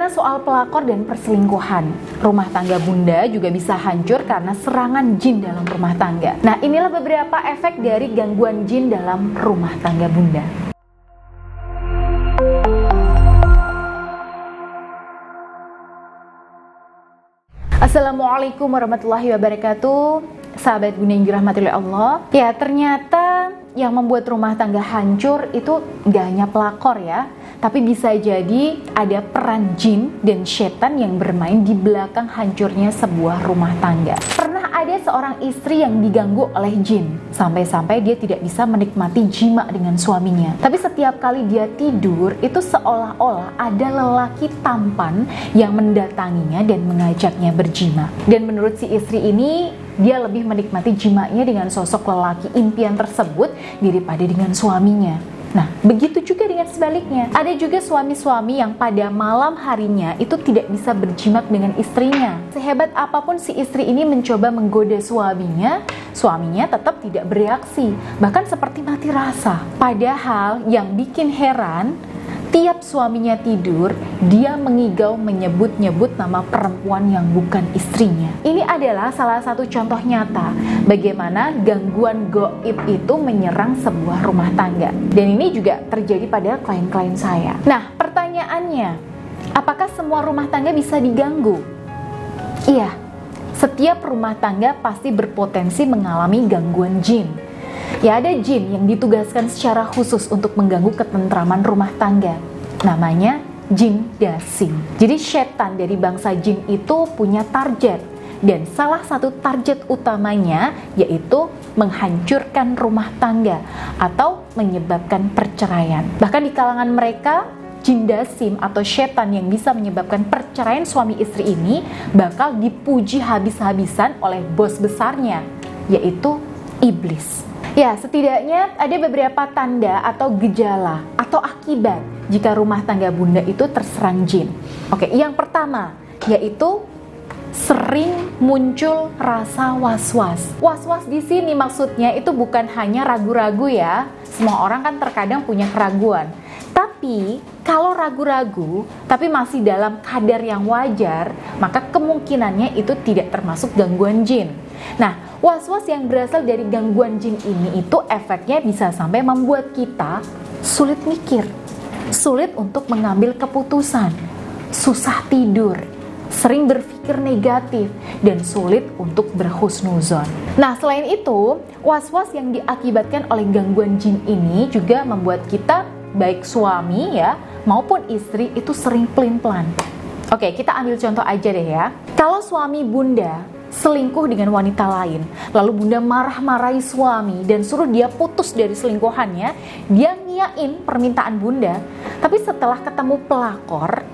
karena soal pelakor dan perselingkuhan. Rumah tangga Bunda juga bisa hancur karena serangan jin dalam rumah tangga. Nah, inilah beberapa efek dari gangguan jin dalam rumah tangga Bunda. Assalamualaikum warahmatullahi wabarakatuh. Sahabat Bunda yang dirahmati oleh Allah. Ya, ternyata yang membuat rumah tangga hancur itu gak hanya pelakor ya, tapi bisa jadi ada peran jin dan setan yang bermain di belakang hancurnya sebuah rumah tangga. Pernah ada seorang istri yang diganggu oleh jin, sampai-sampai dia tidak bisa menikmati jima dengan suaminya. Tapi setiap kali dia tidur, itu seolah-olah ada lelaki tampan yang mendatanginya dan mengajaknya berjima. Dan menurut si istri ini, dia lebih menikmati jimanya dengan sosok lelaki impian tersebut daripada dengan suaminya. Nah, begitu juga dengan sebaliknya. Ada juga suami-suami yang pada malam harinya itu tidak bisa berjimat dengan istrinya. Sehebat apapun si istri ini mencoba menggoda suaminya, suaminya tetap tidak bereaksi, bahkan seperti mati rasa. Padahal yang bikin heran, tiap suaminya tidur, dia mengigau menyebut-nyebut nama perempuan yang bukan istrinya. Ini adalah salah satu contoh nyata bagaimana gangguan gaib itu menyerang sebuah rumah tangga. Dan ini juga terjadi pada klien-klien saya. Nah, pertanyaannya, apakah semua rumah tangga bisa diganggu? Iya, setiap rumah tangga pasti berpotensi mengalami gangguan jin. Ya, ada jin yang ditugaskan secara khusus untuk mengganggu ketentraman rumah tangga. Namanya jin dasing. Jadi setan dari bangsa jin itu punya target. Dan salah satu target utamanya yaitu menghancurkan rumah tangga atau menyebabkan perceraian. Bahkan di kalangan mereka, jin dasim atau setan yang bisa menyebabkan perceraian suami istri ini bakal dipuji habis-habisan oleh bos besarnya, yaitu iblis. Ya, setidaknya ada beberapa tanda atau gejala atau akibat jika rumah tangga Bunda itu terserang jin. Oke, yang pertama yaitu sering muncul rasa was-was. Was-was di sini maksudnya itu bukan hanya ragu-ragu ya. Semua orang kan terkadang punya keraguan. Tapi kalau ragu-ragu tapi masih dalam kadar yang wajar, maka kemungkinannya itu tidak termasuk gangguan jin. Nah, was-was yang berasal dari gangguan jin ini itu efeknya bisa sampai membuat kita sulit mikir, sulit untuk mengambil keputusan, susah tidur, sering berpikir negatif, dan sulit untuk berhusnuzon. Nah, selain itu, was-was yang diakibatkan oleh gangguan jin ini juga membuat kita, baik suami ya, maupun istri itu sering pelin-pelan. Oke, kita ambil contoh aja deh ya. Kalau suami Bunda selingkuh dengan wanita lain, lalu Bunda marah-marahi suami dan suruh dia putus dari selingkuhannya, dia ngiyain permintaan Bunda, tapi setelah ketemu pelakor,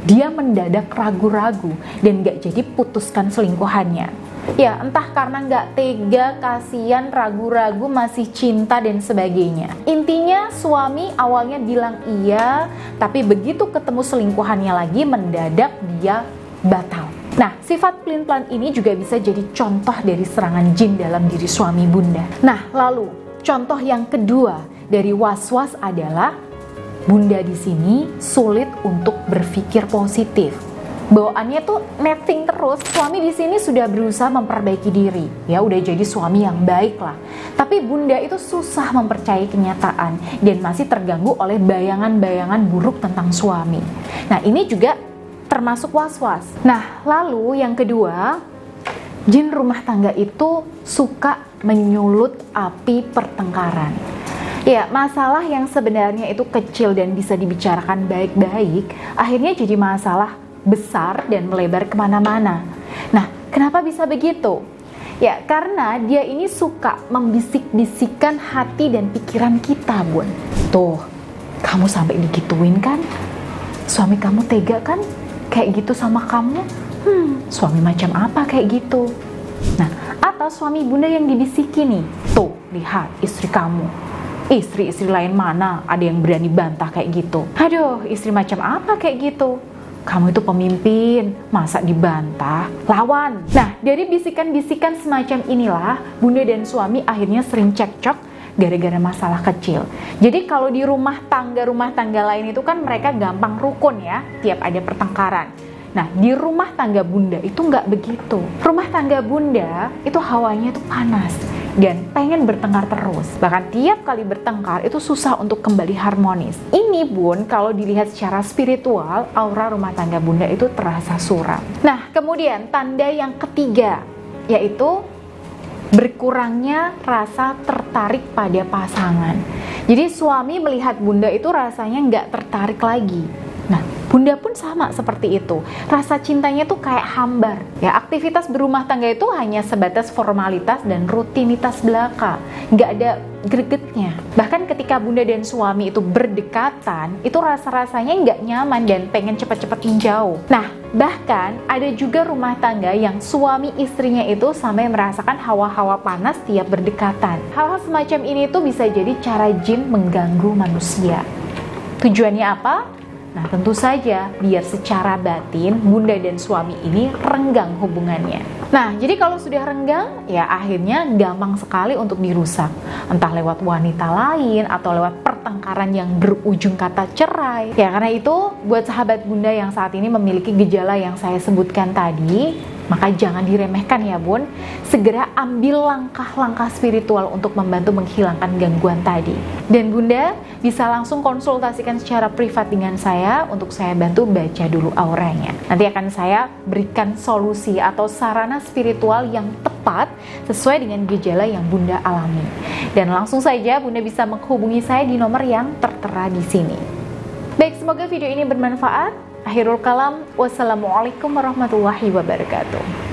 dia mendadak ragu-ragu dan gak jadi putuskan selingkuhannya. Ya, entah karena gak tega, kasihan, ragu-ragu, masih cinta dan sebagainya. Intinya suami awalnya bilang iya, tapi begitu ketemu selingkuhannya lagi, mendadak dia batal. Nah, sifat pelin-pelan ini juga bisa jadi contoh dari serangan jin dalam diri suami Bunda. Nah, lalu contoh yang kedua dari was-was adalah Bunda di sini sulit untuk berpikir positif. Bawaannya tuh netting terus. Suami di sini sudah berusaha memperbaiki diri, ya udah jadi suami yang baik lah. Tapi Bunda itu susah mempercayai kenyataan dan masih terganggu oleh bayangan-bayangan buruk tentang suami. Nah, ini juga termasuk was-was. Nah, lalu yang kedua, jin rumah tangga itu suka menyulut api pertengkaran. Ya, masalah yang sebenarnya itu kecil dan bisa dibicarakan baik-baik, akhirnya jadi masalah besar dan melebar kemana-mana. Nah, kenapa bisa begitu? Ya, karena dia ini suka membisik-bisikkan hati dan pikiran kita, Bun. Tuh, kamu sampai digituin kan? Suami kamu tega kan? Kayak gitu sama kamu? Suami macam apa kayak gitu? Nah, atau suami Bunda yang dibisiki nih, tuh lihat istri kamu, istri-istri lain mana ada yang berani bantah kayak gitu? Aduh, istri macam apa kayak gitu? Kamu itu pemimpin, masa dibantah? Lawan. Nah, dari bisikan-bisikan semacam inilah Bunda dan suami akhirnya sering cekcok gara-gara masalah kecil. Jadi kalau di rumah tangga lain itu kan mereka gampang rukun ya, tiap ada pertengkaran. Nah, di rumah tangga Bunda itu nggak begitu. Rumah tangga Bunda itu hawanya itu panas dan pengen bertengkar terus. Bahkan tiap kali bertengkar itu susah untuk kembali harmonis. Ini Bun, kalau dilihat secara spiritual, aura rumah tangga Bunda itu terasa suram. Nah, kemudian tanda yang ketiga, yaitu berkurangnya rasa tertarik pada pasangan. Jadi suami melihat Bunda itu rasanya nggak tertarik lagi. Nah, Bunda pun sama seperti itu. Rasa cintanya tuh kayak hambar. Ya, aktivitas berumah tangga itu hanya sebatas formalitas dan rutinitas belaka. Nggak ada gregetnya. Bahkan ketika Bunda dan suami itu berdekatan, itu rasa-rasanya nggak nyaman dan pengen cepat-cepat menjauh. Nah, bahkan ada juga rumah tangga yang suami istrinya itu sampai merasakan hawa-hawa panas tiap berdekatan. Hal-hal semacam ini tuh bisa jadi cara jin mengganggu manusia. Tujuannya apa? Nah, tentu saja biar secara batin Bunda dan suami ini renggang hubungannya. Nah, jadi kalau sudah renggang, ya akhirnya gampang sekali untuk dirusak. Entah lewat wanita lain atau lewat pertengkaran yang berujung kata cerai. Ya, karena itu buat sahabat Bunda yang saat ini memiliki gejala yang saya sebutkan tadi, maka jangan diremehkan ya Bun. Segera ambil langkah-langkah spiritual untuk membantu menghilangkan gangguan tadi. Dan Bunda bisa langsung konsultasikan secara privat dengan saya untuk saya bantu baca dulu auranya. Nanti akan saya berikan solusi atau sarana spiritual yang tepat sesuai dengan gejala yang Bunda alami. Dan langsung saja Bunda bisa menghubungi saya di nomor yang tertera di sini. Baik, semoga video ini bermanfaat. Akhirul kalam, wassalamualaikum warahmatullahi wabarakatuh.